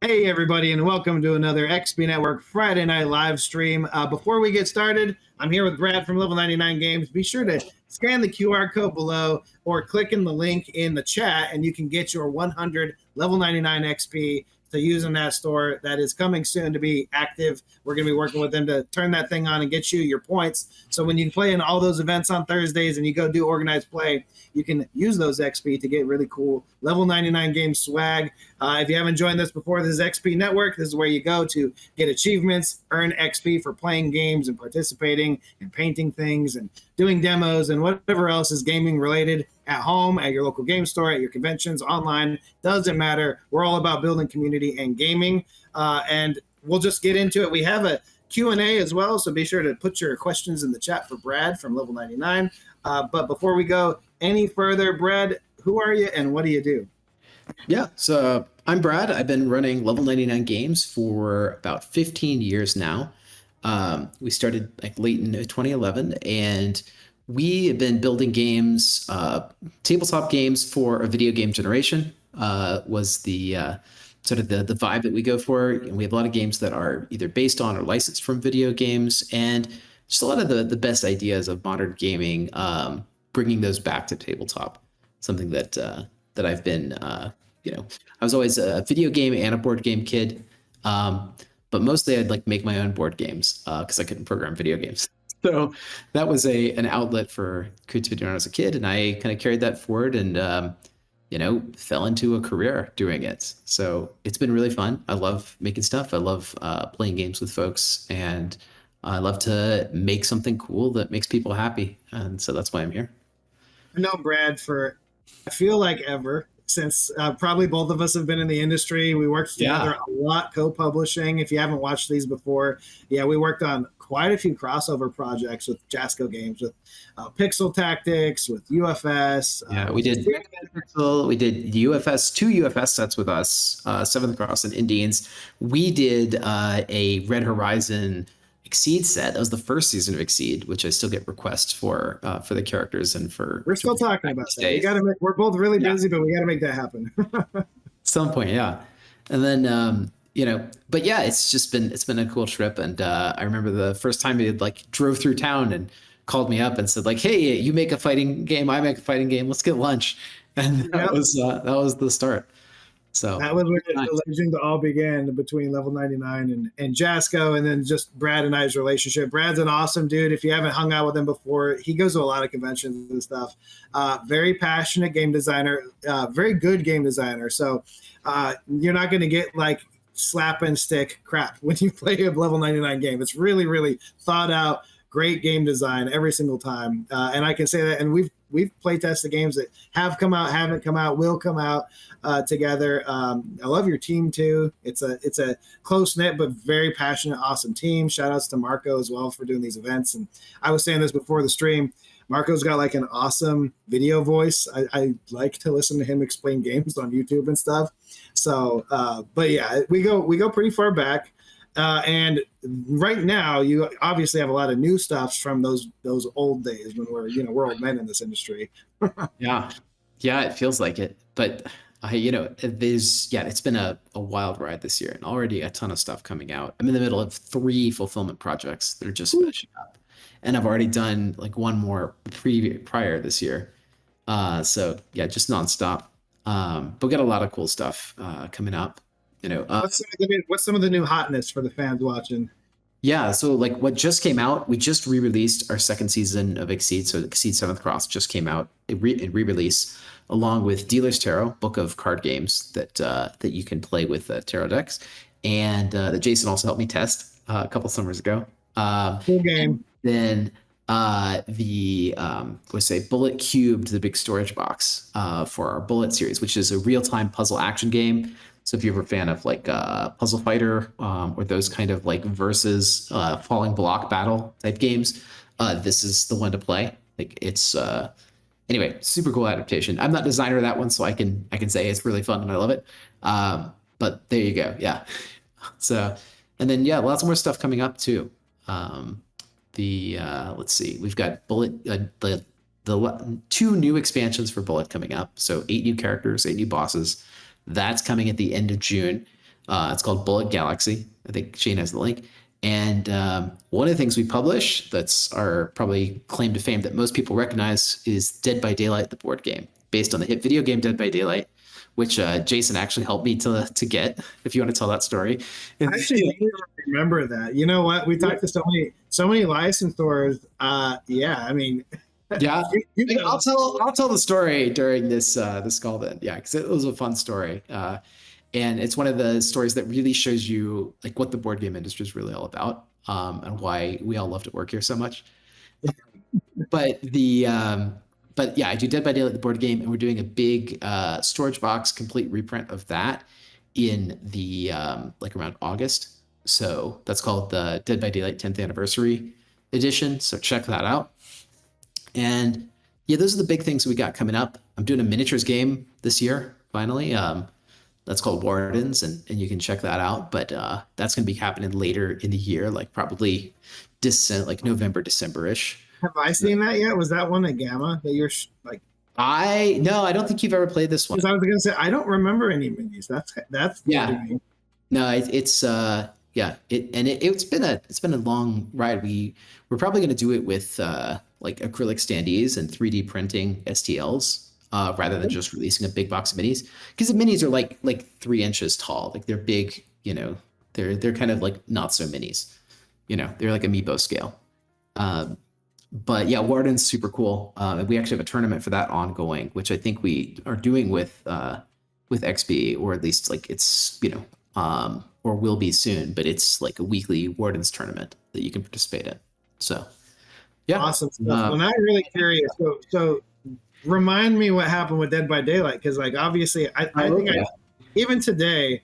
Hey, everybody, and welcome to another XP Network Friday night live stream. Before we get started, I'm here with Brad from Level 99 Games. Be sure to scan the QR code below or click in the link in the chat, and you can get your 100 Level 99 XP to use in that store that is coming soon to be active. We're going to be working with them to turn that thing on and get you your points. So when you play in all those events on Thursdays and you go do organized play, you can use those XP to get really cool Level 99 game swag. If you haven't joined this before, this is XP Network. This is where you go to get achievements, earn XP for playing games and participating and painting things and doing demos and whatever else is gaming related at home, at your local game store, at your conventions, online. Doesn't matter. We're all about building community and gaming. And we'll just get into it. We have a Q&A as well, so be sure to put your questions in the chat for Brad from Level 99. But before we go any further, Brad, who are you and what do you do? Yeah, so I'm Brad. I've been running Level 99 Games for about 15 years now. We started like late in 2011, and we have been building games, tabletop games for a video game generation. Was the sort of the vibe that we go for. And we have a lot of games that are either based on or licensed from video games, and just a lot of the best ideas of modern gaming, bringing those back to tabletop. Something that I've been, I was always a video game and a board game kid, but mostly I'd like make my own board games because I couldn't program video games. So that was an outlet for creativity when I was a kid, and I kind of carried that forward and fell into a career doing it. So it's been really fun. I love making stuff. I love playing games with folks, and I love to make something cool that makes people happy. And so that's why I'm here. I know Brad for, I feel like ever, since probably both of us have been in the industry. We worked together a lot co-publishing. If you haven't watched these before, we worked on quite a few crossover projects with Jasco Games, with Pixel Tactics, with UFS. We did Pixel, we did UFS, 2 UFS sets with us, Seventh Cross and Indians. We did a Red Horizon Exceed set. That was the first season of Exceed, which I still get requests for the characters and for. We're still talking about that. We got to make. We're both really busy, but we got to make that happen. At some point, yeah. And then but yeah, it's been a cool trip. And I remember the first time he drove through town and called me up and said like, "Hey, you make a fighting game, I make a fighting game. Let's get lunch." And that was the start. So that was where the legend all began between Level 99 and Jasco, and then just Brad and I's relationship. Brad's an awesome dude. If you haven't hung out with him before, he goes to a lot of conventions and stuff. Very passionate game designer, very good game designer. So you're not going to get like slap and stick crap when you play a Level 99 game. It's really, really thought out, great game design every single time. And I can say that, and we've play tested games that have come out, haven't come out, will come out together. I love your team too. It's a close knit but very passionate, awesome team. Shout outs to Marco as well for doing these events. And I was saying this before the stream. Marco's got like an awesome video voice. I like to listen to him explain games on YouTube and stuff. So, but yeah, we go pretty far back. And right now, you obviously have a lot of new stuff from those old days when we're old men in this industry. Yeah, it feels like it. But it's been a wild ride this year, and already a ton of stuff coming out. I'm in the middle of 3 fulfillment projects that are just finishing up, and I've already done like one more prior this year. So yeah, just nonstop. But we got a lot of cool stuff coming up. What's some of the new hotness for the fans watching? Yeah, so like what just came out, we just re-released our second season of Exceed. So Exceed 7th Cross just came out in re-release along with Dealer's Tarot, book of card games that you can play with tarot decks, and that Jason also helped me test a couple summers ago. Cool game. Then Bullet Cubed, the big storage box for our Bullet series, which is a real-time puzzle action game. So if you're a fan of like Puzzle Fighter or those kind of like versus falling block battle type games, this is the one to play. Like it's anyway, super cool adaptation. I'm not designer of that one, so I can say it's really fun and I love it. But there you go, yeah. So and then yeah, lots more stuff coming up too. Let's see, we've got Bullet the 2 new expansions for Bullet coming up. So 8 new characters, 8 new bosses. That's coming at the end of June. It's called Bullet Galaxy. I think Shane has the link. And one of the things we publish that's our probably claim to fame that most people recognize is Dead by Daylight, the board game, based on the hit video game Dead by Daylight, which Jason actually helped me to get. If you want to tell that story, Actually, I don't even remember that. You know what? We talked to so many licensors. Yeah, I mean, yeah, you I'll tell the story during this call then. Yeah, because it was a fun story. And it's one of the stories that really shows you like what the board game industry is really all about, and why we all love to work here so much. But but yeah, I do Dead by Daylight, the board game, and we're doing a big storage box complete reprint of that in the like around August. So that's called the Dead by Daylight 10th anniversary edition. So check that out. And yeah, those are the big things we got coming up. I'm doing a miniatures game this year, finally. That's called Wardens, and you can check that out. But that's going to be happening later in the year, like probably like November, December-ish. have I seen that yet? Was that one a Gamma that you're like? No, I don't think you've ever played this one. Because I was gonna say I don't remember any minis. That's Yeah. No, it's it's been a long ride. We're probably going to do it with like acrylic standees and 3D printing STLs rather than just releasing a big box of minis, because the minis are like 3 inches tall. Like they're big, they're kind of like not so minis, they're like amiibo scale. But yeah, Warden's super cool. We actually have a tournament for that ongoing, which I think we are doing with XP, or at least like it's or will be soon. But it's like a weekly Warden's tournament that you can participate in. So yeah, awesome stuff. Well, now I'm really curious. So remind me what happened with Dead by Daylight, because like obviously I think even today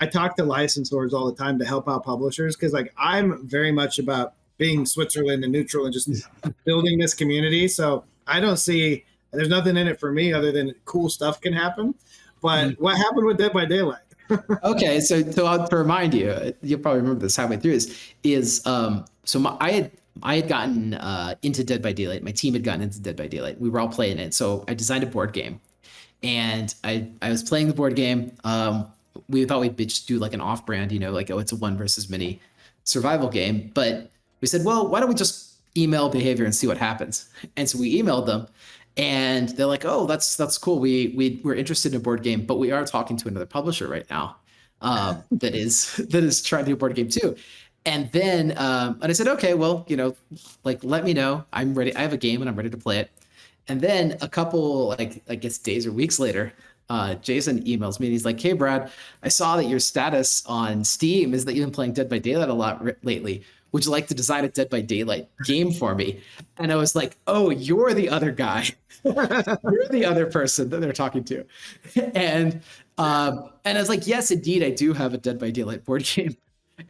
I talk to licensors all the time to help out publishers, because like I'm very much about being Switzerland and neutral and just building this community. So I don't see there's nothing in it for me other than cool stuff can happen. But what happened with Dead by Daylight? Okay, so to remind you, you'll probably remember this halfway through. I had gotten into Dead by Daylight. My team had gotten into Dead by Daylight. We were all playing it. So I designed a board game, and I was playing the board game. We thought we'd just do like an off-brand, like, oh, it's a one versus many survival game. But we said, well, why don't we just email Behavior and see what happens? And so we emailed them, and they're like, oh, that's cool. We're interested in a board game, but we are talking to another publisher right now that is trying to do a board game too. And then and I said, okay, well, like, let me know. I'm ready. I have a game and I'm ready to play it. And then a couple, like, I guess days or weeks later, Jason emails me and he's like, hey, Brad, I saw that your status on Steam is that you've been playing Dead by Daylight a lot lately. Would you like to design a Dead by Daylight game for me? And I was like, oh, you're the other guy. You're the other person that they're talking to. And I was like, yes, indeed, I do have a Dead by Daylight board game.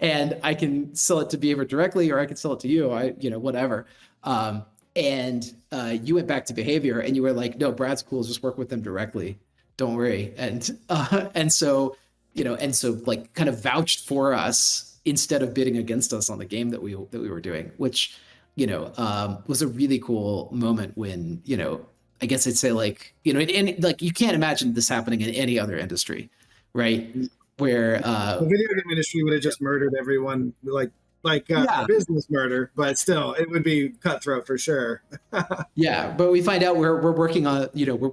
And I can sell it to Behavior directly, or I can sell it to you, whatever. And you went back to Behavior and you were like, no, Brad's cool. Just work with them directly. Don't worry. And so like kind of vouched for us instead of bidding against us on the game that we were doing, which, was a really cool moment when, I guess I'd say like, and like, you can't imagine this happening in any other industry, right? Where the video game industry would have just murdered everyone, like business murder, but still it would be cutthroat for sure. Yeah, but we find out we're working on,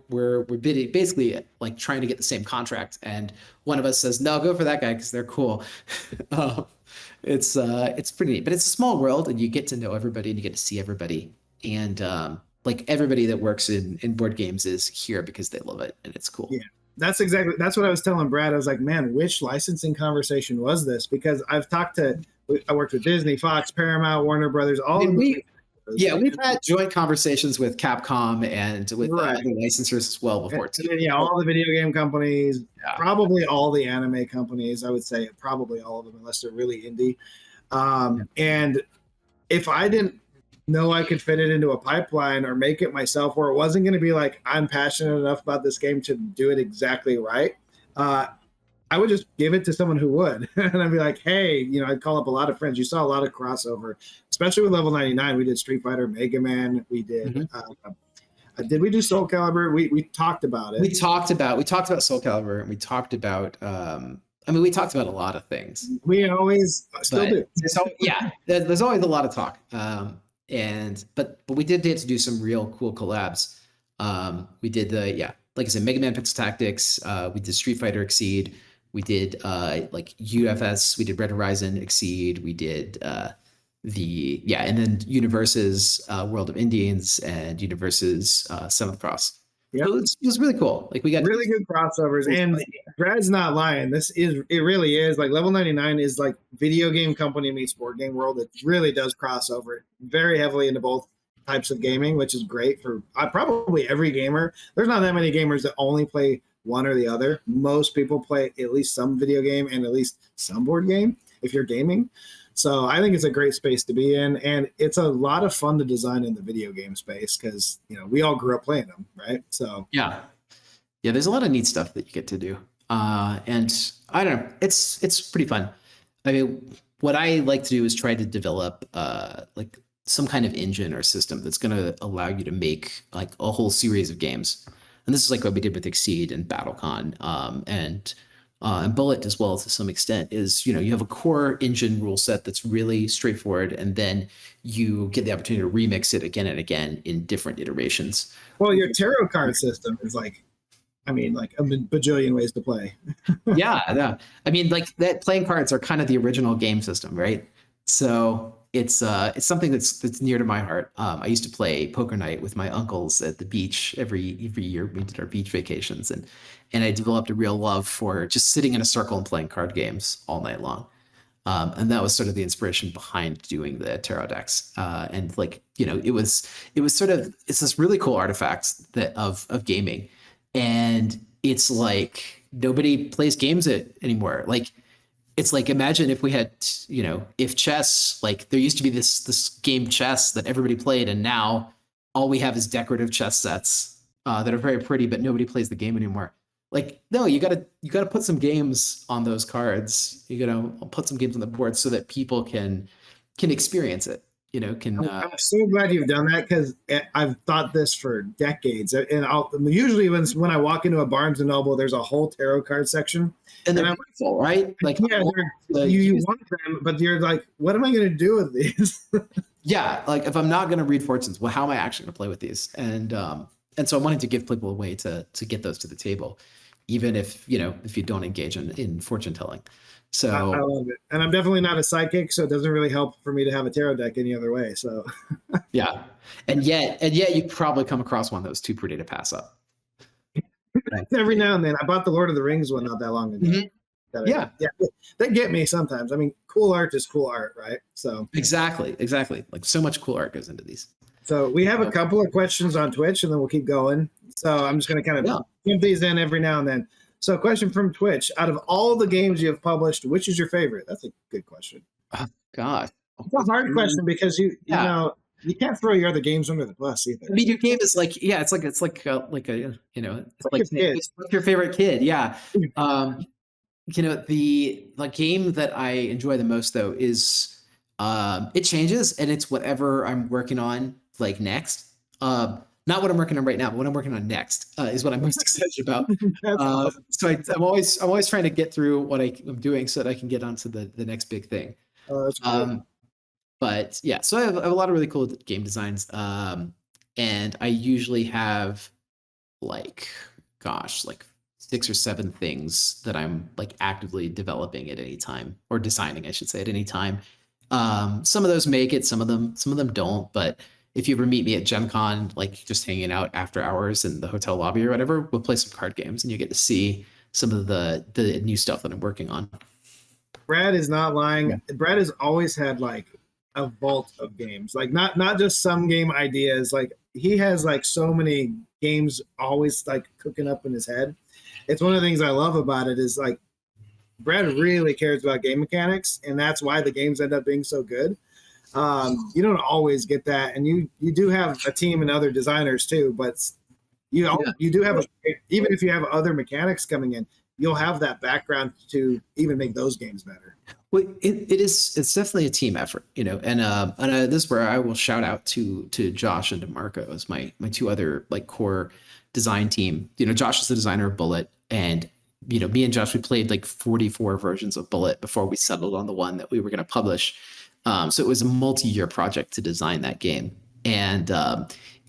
we're bidding, basically like trying to get the same contract, and one of us says, no, go for that guy because they're cool. It's pretty neat, but it's a small world and you get to know everybody and you get to see everybody, and like everybody that works in board games is here because they love it and it's cool. Yeah. That's what I was telling Brad. I was like, man, which licensing conversation was this? Because I worked with Disney, Fox, Paramount, Warner Brothers, all of them. We've had joint conversations with Capcom and with other licensors as well before too. And all the video game companies, probably all the anime companies, I would say probably all of them, unless they're really indie. And if I didn't know I could fit it into a pipeline or make it myself, where it wasn't going to be like, I'm passionate enough about this game to do it exactly right, I would just give it to someone who would. And I'd be like, hey, I'd call up a lot of friends. You saw a lot of crossover, especially with Level 99. We did Street Fighter, Mega Man. We did. Did we do Soul Calibur? We talked about it. We talked about Soul Calibur, and we talked about I mean, we talked about a lot of things. We always still do. There's always a lot of talk. But we did get to do some real cool collabs. We did like I said, Mega Man Pixel Tactics. We did Street Fighter Exceed. We did like UFS. We did Red Horizon Exceed. We did and then Universe's World of Indians and Universe's Seventh Cross. Yeah, so it was really cool. Like we got really good crossovers, and Brad's not lying. It really is like Level 99 is like video game company meets board game world. It really does cross over very heavily into both types of gaming, which is great for probably every gamer. There's not that many gamers that only play one or the other. Most people play at least some video game and at least some board game if you're gaming. So I think it's a great space to be in, and it's a lot of fun to design in the video game space because we all grew up playing them, right? So yeah, there's a lot of neat stuff that you get to do, and I don't know, it's pretty fun. I mean, what I like to do is try to develop like some kind of engine or system that's going to allow you to make like a whole series of games, and this is like what we did with Exceed and BattleCon, and Bullet as well to some extent. Is you have a core engine rule set that's really straightforward, and then you get the opportunity to remix it again and again in different iterations. Well, your tarot card system is like a bajillion ways to play. yeah. I mean, like that playing cards are kind of the original game system, right? So it's something that's near to my heart. I used to play poker night with my uncles at the beach every year. We did our beach vacations, and I developed a real love for just sitting in a circle and playing card games all night long. And that was sort of the inspiration behind doing the tarot decks. And like, it was sort of, it's this really cool artifact that of gaming. And it's like, nobody plays games anymore. Like, it's like, imagine if we had, if chess, like there used to be this game chess that everybody played. And now all we have is decorative chess sets that are very pretty, but nobody plays the game anymore. Like, no, you gotta put some games on those cards. You gotta put some games on the board so that people can experience it. I'm so glad you've done that because I've thought this for decades. And usually when I walk into a Barnes and Noble, there's a whole tarot card section, and they're beautiful, right? Like, yeah, you want them, but you're like, what am I going to do with these? Yeah, like if I'm not going to read fortunes, well, how am I actually going to play with these? And so I wanted to give people a way to get those to the table, even if you don't engage in fortune telling. So I love it, and I'm definitely not a psychic, so it doesn't really help for me to have a tarot deck any other way. So yeah, and yet you probably come across one that was too pretty to pass up. Every now and then, I bought the Lord of the Rings one not that long ago. Mm-hmm. Yeah, they get me sometimes. I mean, cool art is cool art, right? So exactly. Like so much cool art goes into these. So we have a couple of questions on Twitch, and then we'll keep going. So I'm just going to kind of jump these in every now and then. So question from Twitch: out of all the games you have published, which is your favorite? That's a good question. Oh, God. It's a hard question because you can't throw your other games under the bus either. I mean, your game is like, it's like what's your favorite kid? Yeah. The game that I enjoy the most though is it changes, and it's whatever I'm working on like next. Not what I'm working on right now, but what I'm working on next is what I'm most excited about. Awesome. So I'm always trying to get through what I'm doing so that I can get onto the next big thing. Oh, that's cool. But yeah, so I have a lot of really cool game designs, and I usually have like 6 or 7 things that I'm like actively developing at any time, or designing, I should say, at any time. Some of those make it, some of them don't, but if you ever meet me at Gen Con, like just hanging out after hours in the hotel lobby or whatever, we'll play some card games and you get to see some of the new stuff that I'm working on. Brad is not lying. Yeah. Brad has always had like a vault of games, like not just some game ideas. Like he has like so many games always like cooking up in his head. It's one of the things I love about it is like Brad really cares about game mechanics, and that's why the games end up being so good. You don't always get that, and you do have a team and other designers too, but you do have even if you have other mechanics coming in, you'll have that background to even make those games better. Well, it's definitely a team effort, and this is where I will shout out to Josh and to Marco as my 2 other like core design team. Josh is the designer of Bullet, and me and Josh, we played like 44 versions of Bullet before we settled on the one that we were going to publish. So it was a multi-year project to design that game. And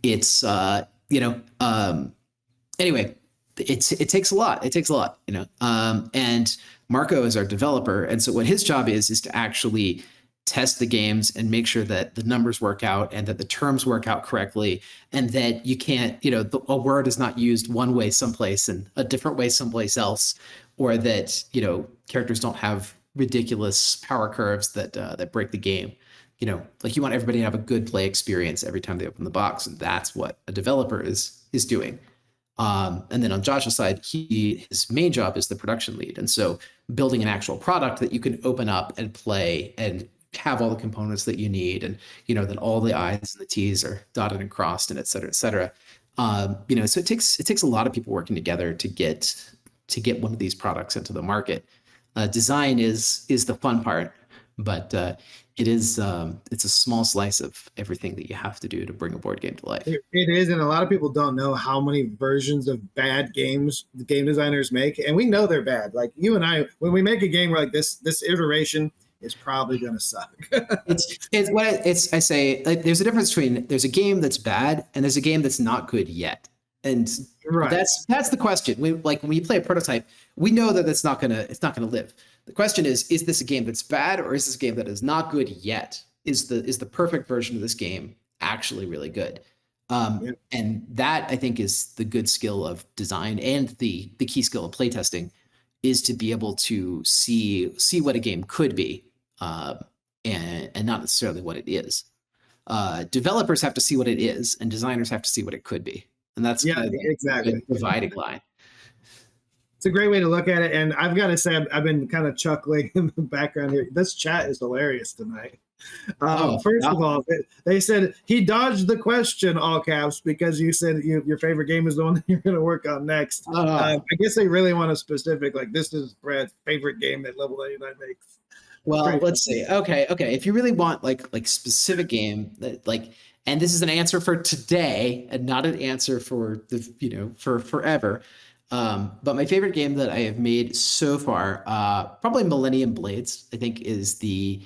it's, anyway, it takes a lot. It takes a lot, and Marco is our developer. And so what his job is to actually test the games and make sure that the numbers work out and that the terms work out correctly, and that you can't, a word is not used one way someplace and a different way someplace else, or that, characters don't have ridiculous power curves that break the game. Like you want everybody to have a good play experience every time they open the box, and that's what a developer is doing. And then on Josh's side, his main job is the production lead. And so building an actual product that you can open up and play and have all the components that you need, and, that all the I's and the T's are dotted and crossed, and et cetera, et cetera. So it takes a lot of people working together to get one of these products into the market. Design is the fun part, but it's a small slice of everything that you have to do to bring a board game to life. It is, and a lot of people don't know how many versions of bad games the game designers make, and we know they're bad. Like you and I, when we make a game, we're like, this iteration is probably going to suck. I say, like, there's a difference between there's a game that's bad and there's a game that's not good yet. And that's the question. When you play a prototype, we know that it's not gonna live. The question is this a game that's bad, or is this a game that is not good yet? Is the perfect version of this game actually really good? And that, I think, is the good skill of design, and the key skill of playtesting is to be able to see what a game could be, and not necessarily what it is. Developers have to see what it is, and designers have to see what it could be. And that's exactly the dividing line. It's a great way to look at it. And I've got to say, I've been kind of chuckling in the background here. This chat is hilarious tonight. First of all, they said he dodged the question, all caps, because you said your favorite game is the one that you're going to work on next. I guess they really want a specific, like, this is Brad's favorite game that Level 99 makes. Well, let's see. Okay. If you really want like specific game that and this is an answer for today and not an answer for for forever. But my favorite game that I have made so far, probably Millennium Blades, I think, is the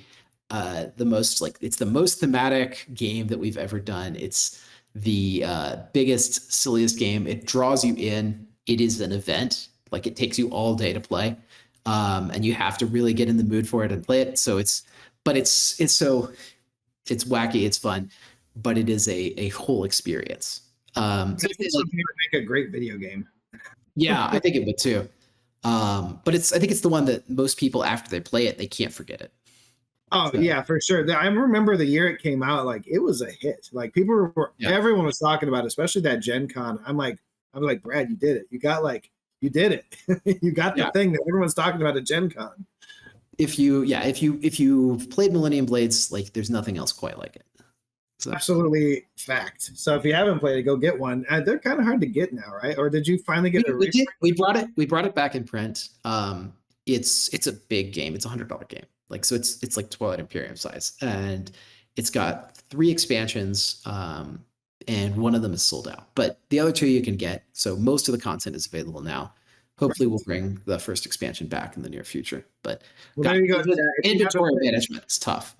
most it's the most thematic game that we've ever done. It's the biggest, silliest game. It draws you in. It is an event. Like, it takes you all day to play. And you have to really get in the mood for it and play it. So it's wacky, it's fun, but it is a whole experience. I think something would make a great video game. Yeah, I think it would too. But I think it's the one that most people, after they play it, they can't forget it. Oh, so. Yeah, for sure. I remember the year it came out, like, it was a hit. Like, people everyone was talking about it, especially that Gen Con. I'm like, Brad, you did it. You did it. You got the thing that everyone's talking about at Gen Con. If you've played Millennium Blades, like, there's nothing else quite like it. So. Absolutely fact. So if you haven't played it, go get one. They're kind of hard to get now, right? Or did you finally get it? We brought it back in print. It's a big game. It's $100 game. Like, so it's like Twilight Imperium size, and it's got 3 expansions. And one of them is sold out, but the other 2 you can get. So most of the content is available now. Hopefully we'll bring the first expansion back in the near future, but there you go. Inventory management is tough.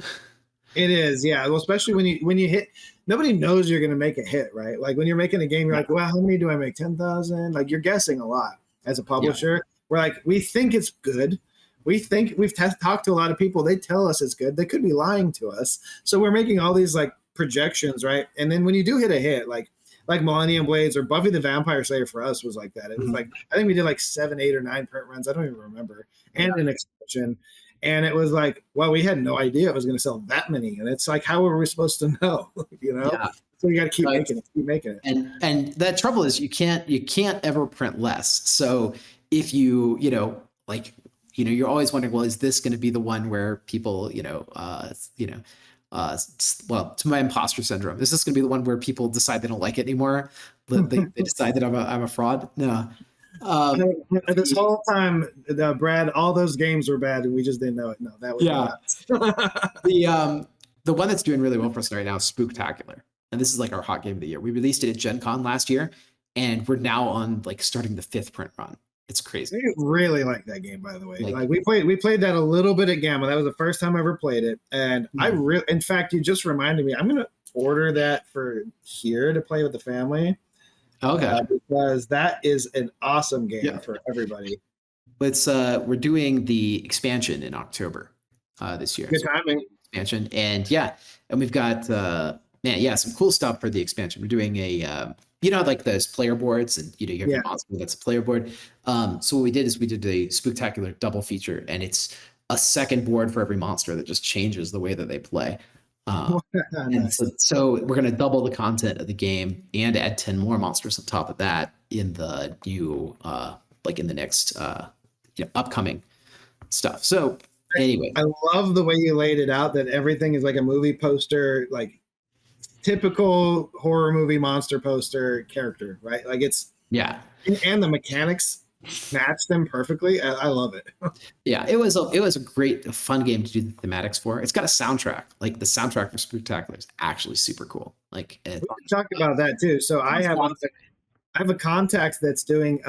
It is. Yeah. Well, especially when you hit, nobody knows you're going to make a hit, right? Like, when you're making a game, you're like, well, how many do I make? 10,000? Like, you're guessing a lot as a publisher. We're like, we think it's good. We think we've talked to a lot of people. They tell us it's good. They could be lying to us. So we're making all these like projections, right? And then when you do hit a hit, like Millennium Blades or Buffy the Vampire Slayer for us was like that. It was like, I think we did like 7, 8, or 9 print runs. I don't even remember. And an expansion. And it was like, well, we had no idea it was going to sell that many. And it's like, how were we supposed to know? Yeah. So you got to keep making it. And that trouble is you can't ever print less. So if you're always wondering, well, is this going to be the one where people, well, to my imposter syndrome, is this going to be the one where people decide they don't like it anymore? They decide that I'm a fraud? No. This whole time, Brad, all those games were bad, and we just didn't know it. No, that was the one that's doing really well for us right now is Spooktacular, and this is like our hot game of the year. We released it at Gen Con last year, and we're now on like starting the 5th print run. It's crazy. I really like that game, by the way. Like, Like we played that a little bit at Gamma. That was the first time I ever played it, and I really, in fact, you just reminded me. I'm gonna order that for here to play with the family. okay. Because that is an awesome game Yeah. for everybody. It's we're doing the expansion in October this year. Good timing. Expansion, and we've got some cool stuff for the expansion. We're doing a like those player boards, and you have your monster that's a player board. So what we did is we did a Spooktacular double feature, and it's a second board for every monster that just changes the way that they play. And so we're going to double the content of the game and add 10 more monsters on top of that in the new in the next upcoming stuff. So anyway, I love the way you laid it out, that everything is like a movie poster, like typical horror movie monster poster character, right? Like it's and the mechanics match them perfectly. I love it. Yeah, it was a great, fun game to do the thematics for. It's got a soundtrack. Like the soundtrack for Spooktacular is actually super cool. Like we talked about that too. So I have a contact that's doing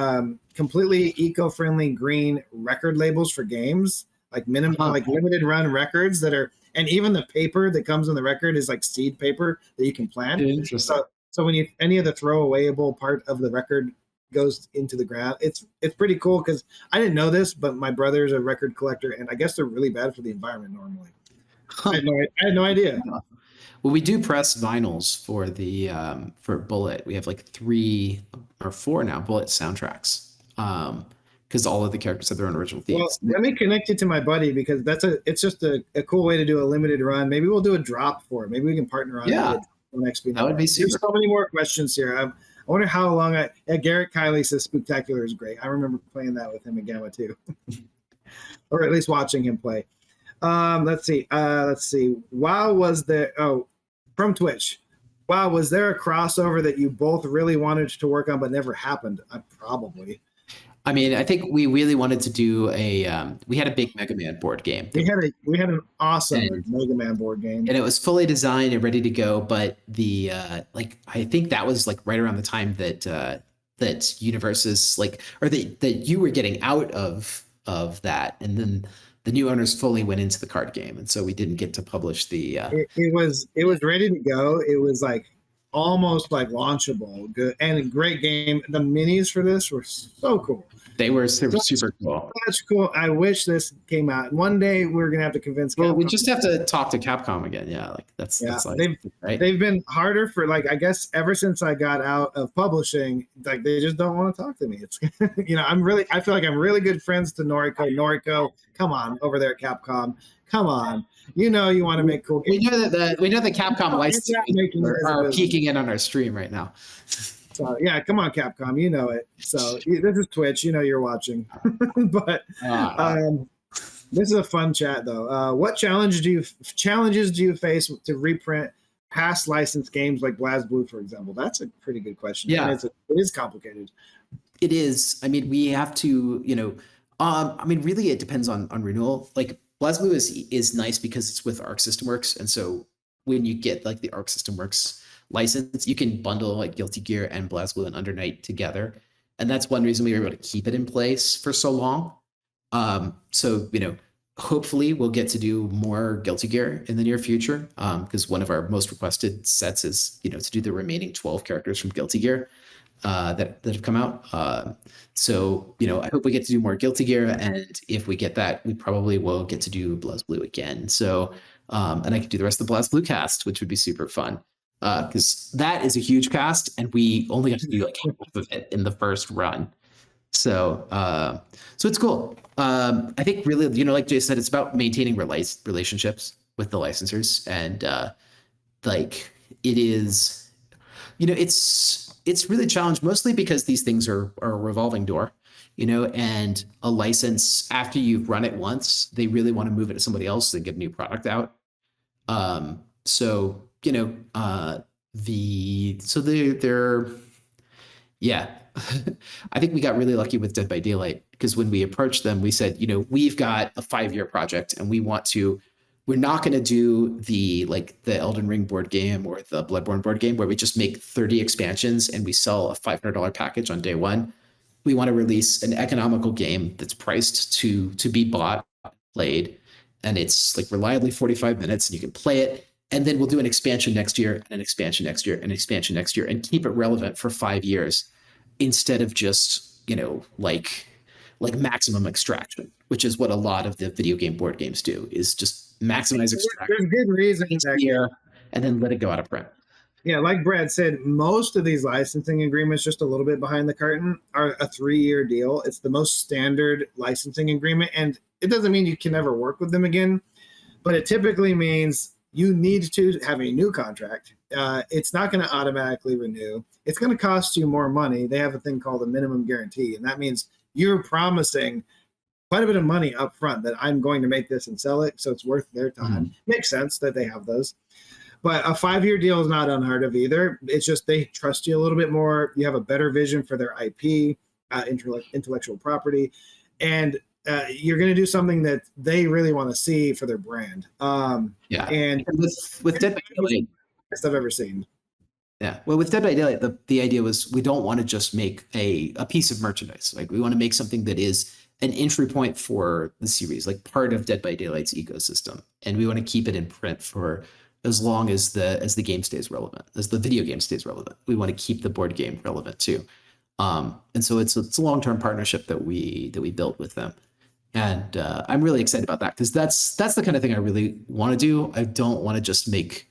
completely eco-friendly green record labels for games, like like limited run records that are, and even the paper that comes in the record is like seed paper that you can plant. Interesting. So when any of the throwawayable part of the record goes into the ground, it's pretty cool, because I didn't know this, but my brother's a record collector, and I guess they're really bad for the environment normally. I had no idea. Well, we do press vinyls for the for Bullet. We have like 3 or 4 now Bullet soundtracks, because all of the characters have their own original themes. Well, let me connect you to my buddy, because it's just a cool way to do a limited run. Maybe we'll do a drop for it. Maybe we can partner on it. That would be super. There's so many more questions here. I wonder how long Garrett Kiley says Spooktacular is great. I remember playing that with him in Gamma too, or at least watching him play. Let's see. Wow, was there? Oh, from Twitch. Wow, was there a crossover that you both really wanted to work on but never happened? Probably. I mean, I think we really wanted to do we had a big Mega Man board game. We had an awesome Mega Man board game, and it was fully designed and ready to go. But the I think that was like right around the time that Universes that you were getting out of that, and then the new owners fully went into the card game, and so we didn't get to publish the. It was ready to go. It was like almost like launchable, good and a great game. The minis for this were so cool. They were super cool. That's cool. I wish this came out. One day we're gonna have to convince Capcom. Well, we just have to talk to Capcom again. Yeah, like that's like, they've been harder for, like, I guess ever since I got out of publishing. Like they just don't want to talk to me. It's I feel like I'm really good friends to Noriko. Noriko, come on over there at Capcom. Come on. You want to make cool games. We know the Capcom licenses are peeking in on our stream right now. So yeah, come on, Capcom, you know it. So this is Twitch, you're watching. But this is a fun chat though. What challenges do you face to reprint past licensed games like BlazBlue, for example? That's a pretty good question. Yeah, it is complicated. It is. I mean, we have to, really, it depends on renewal. Like BlazBlue is nice because it's with Arc System Works, and so when you get like the Arc System Works license, you can bundle like Guilty Gear and BlazBlue and Under Night together, and that's one reason we were able to keep it in place for so long. So hopefully we'll get to do more Guilty Gear in the near future, because one of our most requested sets is to do the remaining 12 characters from Guilty Gear that have come out. So I hope we get to do more Guilty Gear, and if we get that, we probably will get to do BlazBlue again. So and I could do the rest of the BlazBlue cast, which would be super fun. Because that is a huge cast, and we only got to do like half of it in the first run. So it's cool. I think really, like Jay said, it's about maintaining relationships with the licensors, and it is, it's really challenged mostly because these things are a revolving door, and a license, after you've run it once, they really want to move it to somebody else and get a new product out. So I think we got really lucky with Dead by Daylight, because when we approached them, we said, we've got a 5-year project, and we're not going to do the Elden Ring board game or the Bloodborne board game where we just make 30 expansions and we sell a $500 package on day one. we want to release an economical game that's priced to be bought, played, and it's like reliably 45 minutes and you can play it. And then we'll do an expansion next year, and an expansion next year, and an expansion next year, and keep it relevant for 5 years instead of just, like maximum extraction, which is what a lot of the video game board games do, is just maximize extraction. There's good reason Year, and then let it go out of print. Yeah, like Brad said, most of these licensing agreements, just a little bit behind the curtain, are a 3-year deal. It's the most standard licensing agreement, and it doesn't mean you can never work with them again, but it typically means you need to have a new contract. It's not going to automatically renew. It's going to cost you more money. They have a thing called a minimum guarantee, and that means you're promising quite a bit of money up front that I'm going to make this and sell it, so it's worth their time. Makes sense that they have those. But a 5-year deal is not unheard of either. It's just they trust you a little bit more. You have a better vision for their IP, intellectual property, and you're going to do something that they really want to see for their brand. And with Dead by Daylight, best I've ever seen. Yeah, well, with Dead by Daylight, the idea was we don't want to just make a piece of merchandise. Like, we want to make something that is an entry point for the series, like part of Dead by Daylight's ecosystem, and we want to keep it in print for as long as the game stays relevant, as the video game stays relevant. We want to keep the board game relevant too. And so it's a long-term partnership that we built with them. And I'm really excited about that, because that's the kind of thing I really want to do. I don't want to just make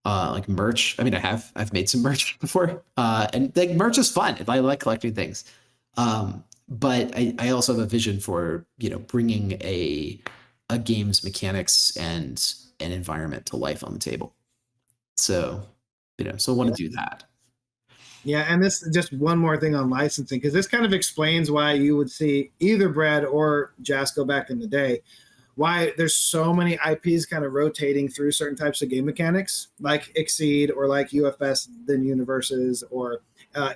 like merch. I mean, I've made some merch before, and like merch is fun. I like collecting things. But I also have a vision for, bringing a game's mechanics and an environment to life on the table. So, so I want to do that. Yeah, and this just one more thing on licensing, because this kind of explains why you would see either Brad or Jasko back in the day, why there's so many IPs kind of rotating through certain types of game mechanics, like Exceed or like UFS, then Universes, or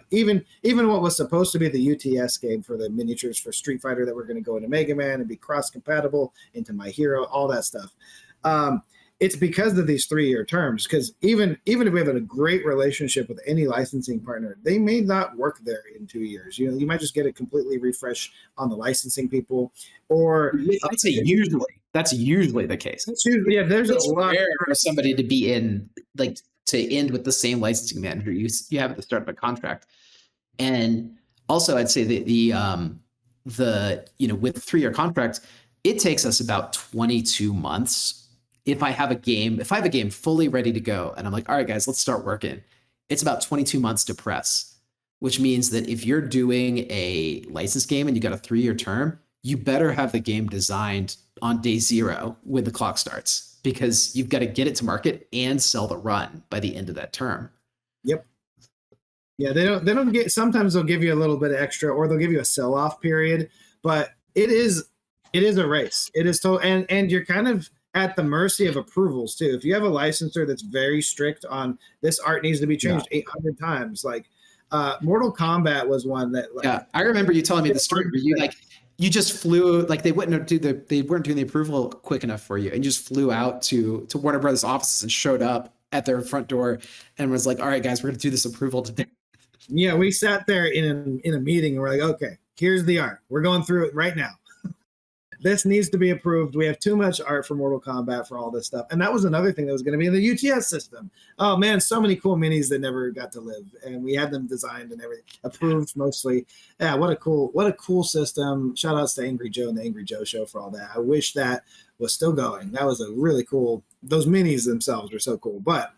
even what was supposed to be the UTS game for the miniatures for Street Fighter that were going to go into Mega Man and be cross-compatible into My Hero, all that stuff. It's because of these 3-year terms, because even if we have a great relationship with any licensing partner, they may not work there in 2 years. You might just get a completely refresh on the licensing people, or that's usually the case. There's a lot rare for somebody to be in, like, to end with the same licensing manager you have at the start of a contract. And also, I'd say that the with 3-year contracts, it takes us about 22 months. If I have a game fully ready to go and I'm like, all right, guys, let's start working, it's about 22 months to press, which means that if you're doing a licensed game and you got a 3-year term, you better have the game designed on day 0 when the clock starts, because you've got to get it to market and sell the run by the end of that term. Yep. Yeah, they don't get, sometimes they'll give you a little bit of extra, or they'll give you a sell-off period, but it is a race. It is and you're kind of at the mercy of approvals too. If you have a licensor that's very strict on this art needs to be changed 800 times, like Mortal Kombat was one that, like, yeah, I remember you telling me the story where you just flew, like, they weren't doing the approval quick enough for you, and you just flew out to Warner Brothers offices and showed up at their front door and was like, all right, guys, we're going to do this approval today. Yeah, we sat there in a meeting and we're like, okay, here's the art. We're going through it right now. This needs to be approved. We have too much art for Mortal Kombat for all this stuff. And that was another thing that was going to be in the UTS system. Oh man, so many cool minis that never got to live. And we had them designed and everything, approved mostly. Yeah, what a cool system. Shout outs to Angry Joe and the Angry Joe Show for all that. I wish that was still going. That was a really cool, those minis themselves were so cool. But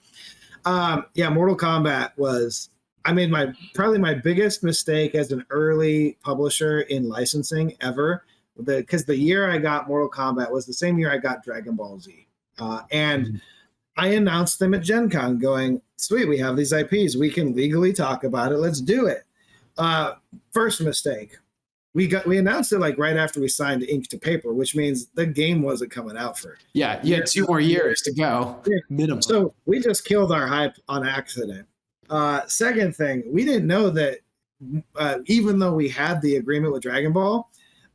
Mortal Kombat was, I made probably my biggest mistake as an early publisher in licensing ever. Because the year I got Mortal Kombat was the same year I got Dragon Ball Z. And I announced them at Gen Con going, sweet, we have these IPs. We can legally talk about it. Let's do it. First mistake. We announced it like right after we signed ink to paper, which means the game wasn't coming out for. Yeah, you had 2 more years to go, minimum. So we just killed our hype on accident. Second thing, we didn't know that even though we had the agreement with Dragon Ball,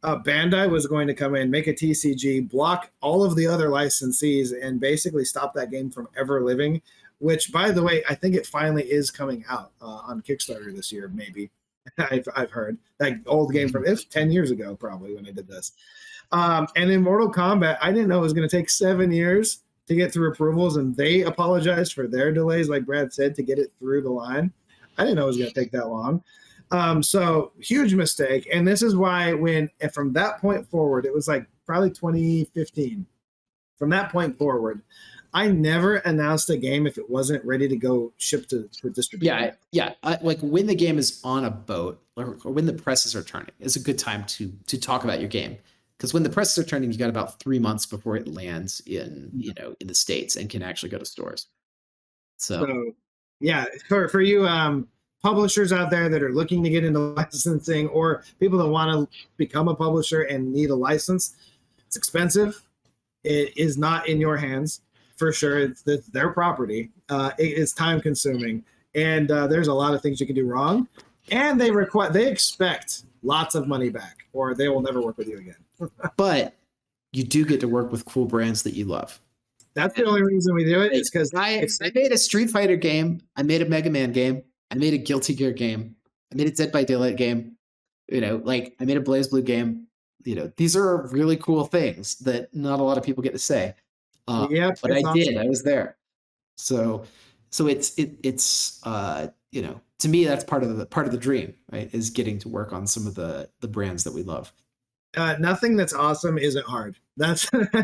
Bandai was going to come in, make a TCG, block all of the other licensees, and basically stop that game from ever living, which, by the way, I think it finally is coming out on Kickstarter this year, maybe. I've heard that old game from it's 10 years ago probably when I did this. And in Mortal Kombat, I didn't know it was going to take 7 years to get through approvals, and they apologized for their delays, like Brad said, to get it through the line. I didn't know it was going to take that long. So huge mistake. And this is why from that point forward, it was like probably 2015. From that point forward, I never announced a game if it wasn't ready to go ship for distribution. Yeah. Like when the game is on a boat or when the presses are turning is a good time to talk about your game. Because when the presses are turning, you got about 3 months before it lands in the States and can actually go to stores. So yeah, for you publishers out there that are looking to get into licensing, or people that want to become a publisher and need a license, it's expensive. It is not in your hands for sure. It's their property. It is time consuming, and there's a lot of things you can do wrong, and they expect lots of money back, or they will never work with you again. But you do get to work with cool brands that you love. That's the only reason we do it. It's because I made a Street Fighter game. I made a Mega Man game. I made a Guilty Gear game. I made a Dead by Daylight game. I made a Blaze Blue game. These are really cool things that not a lot of people get to say. But I did. I was there. So it's to me that's part of the dream, right? Is getting to work on some of the brands that we love. Nothing that's awesome isn't hard. I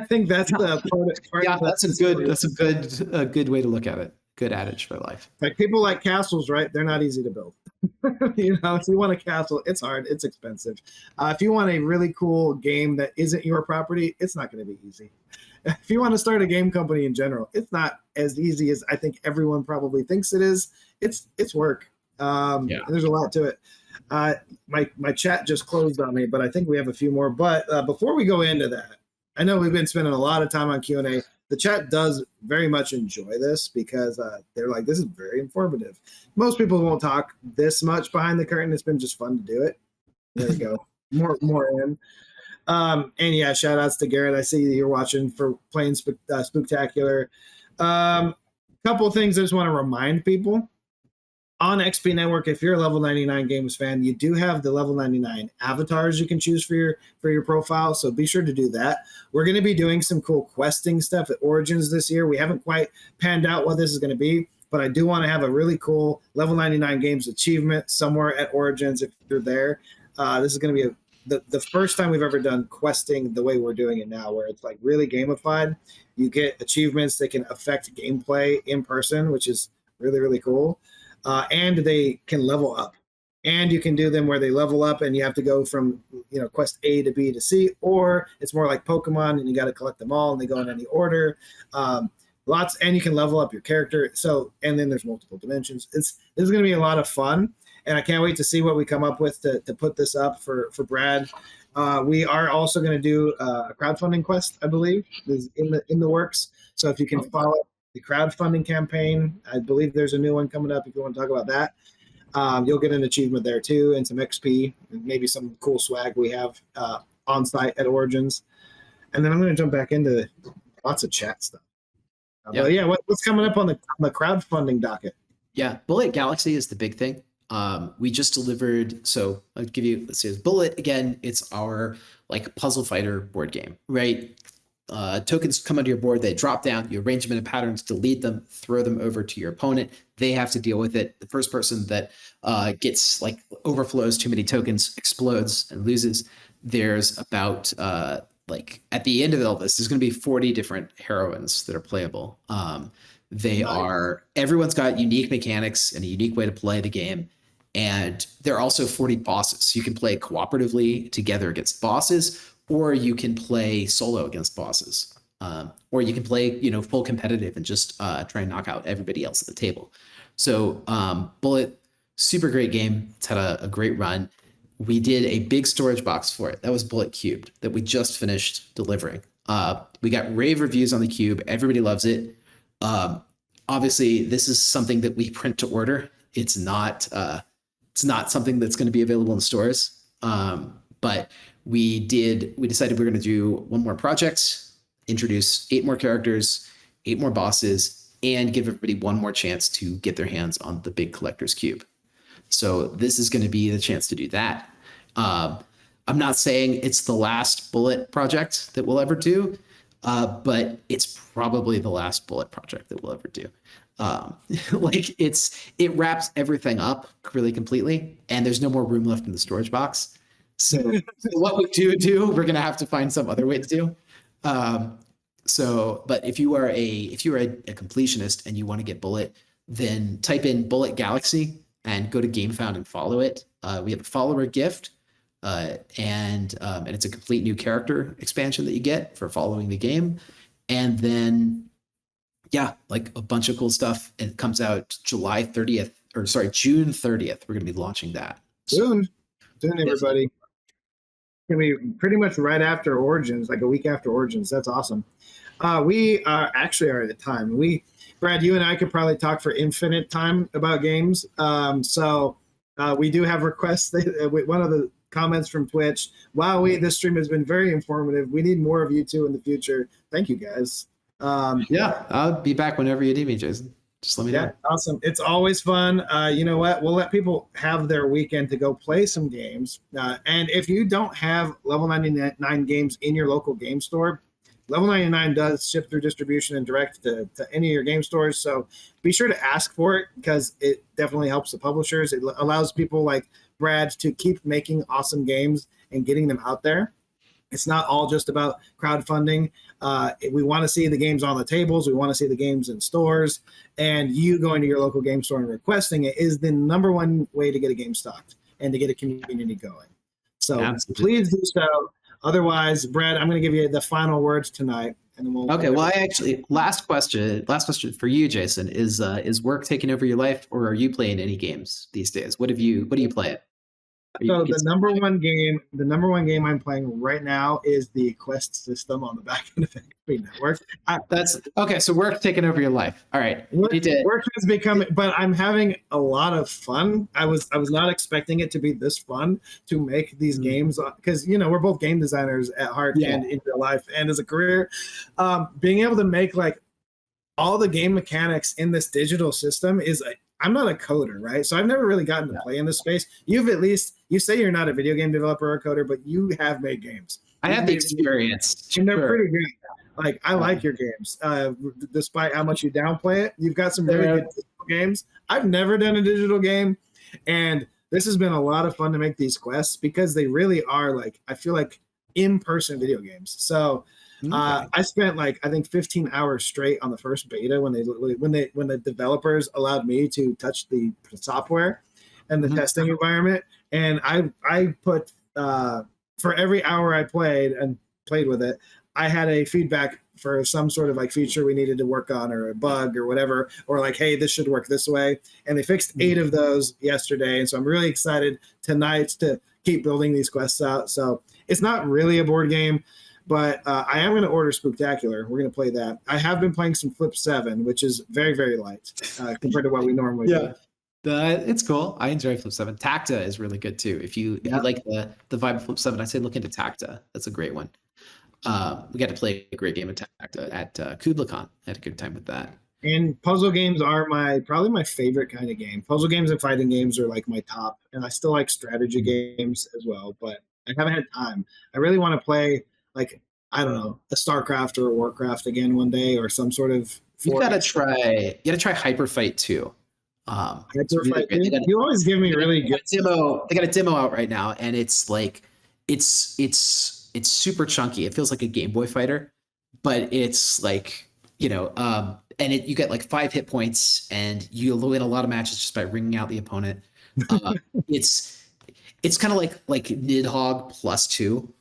think that's the part. Yeah, that's a good way to look at it. Good adage for life. Like people like castles, right? They're not easy to build. If you want a castle, it's hard. It's expensive. If you want a really cool game that isn't your property, it's not going to be easy. If you want to start a game company in general, it's not as easy as I think everyone probably thinks it is. It's work. There's a lot to it. My chat just closed on me, but I think we have a few more. But before we go into that, I know we've been spending a lot of time on Q&A. The chat does very much enjoy this because they're like, this is very informative. Most people won't talk this much behind the curtain. It's been just fun to do it. There you go. More in. And yeah, shout outs to Garrett. I see you're watching for playing Spooktacular. Couple of things I just want to remind people. On XP Network, if you're a Level 99 Games fan, you do have the Level 99 avatars you can choose for your profile, so be sure to do that. We're going to be doing some cool questing stuff at Origins this year. We haven't quite panned out what this is going to be, but I do want to have a really cool Level 99 Games achievement somewhere at Origins if you're there. This is going to be the first time we've ever done questing the way we're doing it now, where it's like really gamified. You get achievements that can affect gameplay in person, which is really, really cool. And they can level up, and you can do them where they level up and you have to go from quest A to B to C, or it's more like Pokemon and you got to collect them all and they go in any order. And you can level up your character. So, and then there's multiple dimensions. This is going to be a lot of fun, and I can't wait to see what we come up with to put this up for Brad. We are also going to do a crowdfunding quest, I believe, is in the works. So if you can follow the crowdfunding campaign, I believe there's a new one coming up if you want to talk about that. You'll get an achievement there too, and some XP, and maybe some cool swag we have on site at Origins. And then I'm going to jump back into lots of chat stuff. But yeah, what's coming up on the crowdfunding docket? Yeah, Bullet Galaxy is the big thing. We just delivered, so I'll give you, let's say Bullet again, it's our puzzle fighter board game, right? Tokens come onto your board, they drop down, you arrange them in patterns, delete them, throw them over to your opponent. They have to deal with it. The first person that gets overflows too many tokens explodes and loses. There's about at the end of all this, there's going to be 40 different heroines that are playable. Everyone's got unique mechanics and a unique way to play the game. And there are also 40 bosses. So you can play cooperatively together against bosses, or you can play solo against bosses, or you can play, full competitive and just try and knock out everybody else at the table. So Bullet, super great game. It's had a great run. We did a big storage box for it. That was Bullet Cubed that we just finished delivering. We got rave reviews on the Cube. Everybody loves it. Obviously, this is something that we print to order. It's not something that's going to be available in stores. But we decided we were going to do one more project, introduce 8 more characters, 8 more bosses, and give everybody one more chance to get their hands on the big collector's cube. So this is going to be the chance to do that. I'm not saying it's the last Bullet project that we'll ever do, but it's probably the last Bullet project that we'll ever do. Like it wraps everything up really completely, and there's no more room left in the storage box. So what we do, we're gonna have to find some other way to do. But if you are a completionist and you want to get Bullet, then type in Bullet Galaxy and go to GameFound and follow it. We have a follower gift, and it's a complete new character expansion that you get for following the game, and then like a bunch of cool stuff. It comes out June 30th. We're going to be launching that soon, everybody. Gonna be pretty much right after Origins, like a week after Origins. That's awesome. We actually are at time. Brad, you and I could probably talk for infinite time about games. We do have requests. One of the comments from Twitch, wow, this stream has been very informative. We need more of you two in the future. Thank you, guys. I'll be back whenever you need me, Jason. Just let me know. Awesome. It's always fun. You know what? We'll let people have their weekend to go play some games. And if you don't have Level 99 games in your local game store, Level 99 does ship through distribution and direct to any of your game stores. So be sure to ask for it, because it definitely helps the publishers. It allows people like Brad to keep making awesome games and getting them out there. It's not all just about crowdfunding. We want to see the games on the tables. We want to see the games in stores. And you going to your local game store and requesting it is the number one way to get a game stocked and to get a community going. So Please do so. Otherwise, Brad, I'm going to give you the final words tonight. And then we'll okay. Well, last question for you, Jason, is work taking over your life, or are you playing any games these days? What do you play? So the number one game I'm playing right now is the Quest system on the back end of XP Network. That's okay. So work taking over your life. All right. Work has become, but I'm having a lot of fun. I was not expecting it to be this fun to make these games, because we're both game designers at heart and in real life and as a career. Being able to make like all the game mechanics in this digital system is I'm not a coder, right? So I've never really gotten to play in this space. You say you're not a video game developer or a coder, but you have made games. I have the experience. And they're pretty good. Like, I like your games. Despite how much you downplay it, you've got some very good digital games. I've never done a digital game, and this has been a lot of fun to make these quests, because they really are like, I feel like in-person video games. So I spent I think 15 hours straight on the first beta when the developers allowed me to touch the software and the testing environment. And I put for every hour I played with it, I had a feedback for some sort of feature we needed to work on, or a bug or whatever, or hey, this should work this way. And they fixed 8 of those yesterday. And so I'm really excited tonight to keep building these quests out. So it's not really a board game, but I am going to order Spooktacular. We're going to play that. I have been playing some Flip 7, which is very, very light compared to what we normally do. It's cool. I enjoy Flip 7. Tacta is really good too. If you like the vibe of Flip 7, I say look into Tacta. That's a great one. We got to play a great game of Tacta at KublaCon. I had a good time with that. And puzzle games are probably my favorite kind of game. Puzzle games and fighting games are my top, and I still like strategy games as well, but I haven't had time. I really want to play I don't know, a StarCraft or a Warcraft again one day, or some sort of. You gotta try Hyper Fight 2. You always give me really good demo. They got a demo out right now, and it's it's super chunky. It feels like a Game Boy Fighter, but it's and you get 5 hit points, and you win a lot of matches just by ringing out the opponent. It's kind of like Nidhogg plus 2.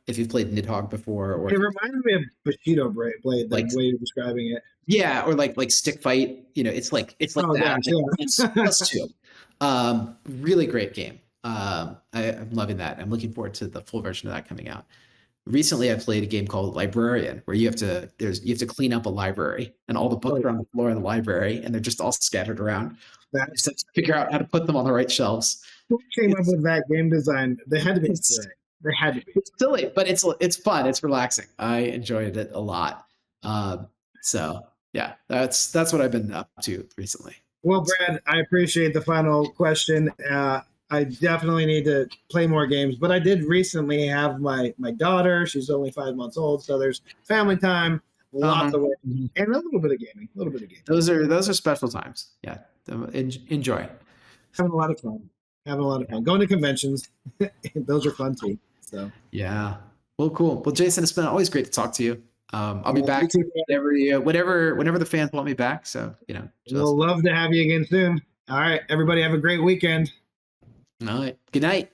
If you've played Nidhogg before, or it reminds me of Bushido Blade, the way you're describing it. Yeah, or Stick Fight. It's like that. It's plus 2. Really great game. I'm loving that. I'm looking forward to the full version of that coming out. Recently, I played a game called Librarian, where you have to clean up a library, and all the books are on the floor of the library, and they're just all scattered around. You just have to figure out how to put them on the right shelves. Who came up with that game design? They had to be great. They had to be. It's silly, but it's fun. It's relaxing. I enjoyed it a lot. So yeah, that's what I've been up to recently. Well, Brad, I appreciate the final question. I definitely need to play more games, but I did recently have my daughter. She's only 5 months old, so there's family time, lots of work, and a little bit of gaming. A little bit of gaming. Those are special times. Yeah, enjoy. Having a lot of fun. Having a lot of fun. Going to conventions, those are fun too. So yeah. Well, cool. Well, Jason, it's been always great to talk to you. I'll be back too, whenever the fans want me back. So we'll love to have you again soon. All right, everybody, have a great weekend. All right. Good night.